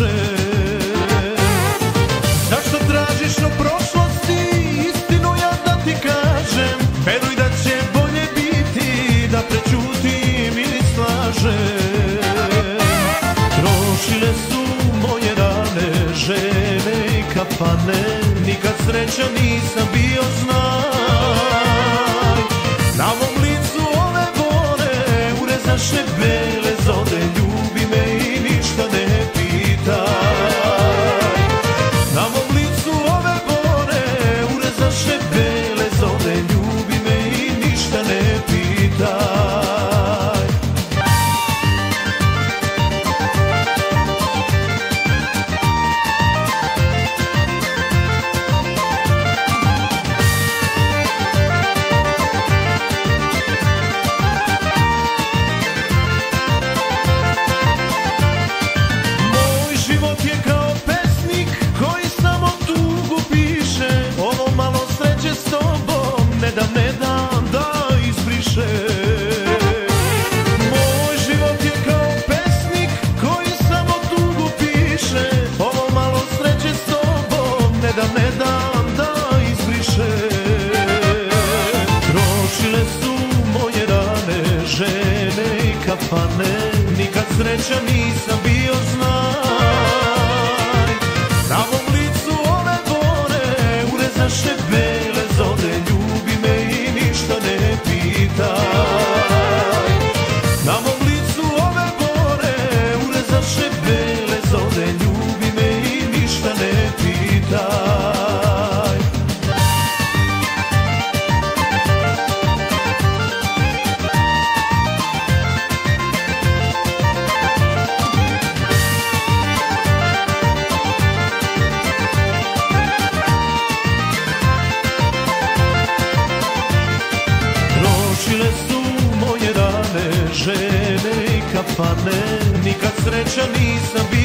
slaže. Zašto tražiš u prošlosti istinu, ja da ti kažem, veruj da će bolje biti, da prećutim ili slažem. Trošile su moje rane, žene i kafane, nikad sreća nisam bio, znaj. Na mom licu ove bore urezaše bele zore, ljubi me i ništa ne pitaj. Na mom licu ove bore urezaše bele zore, ljubi me i ništa ne pitaj. Ne dam da izbriše. Moj život je kao pesnik koji samo tugu piše. Ovo malo sreće s tobom ne dam da izbriše. Trošile su moje rane, žene i kafane, nikad sreća nisam bio, znaj. Na mom licu ove bore urezaše bele zore, ljubi me i ništa ne pitaj. Na mom licu ove bore urezaše bele zore, ljubi me i ništa ne pitaj. Trošile su moje rane, žene i kafane, nikad sreća nisam bio.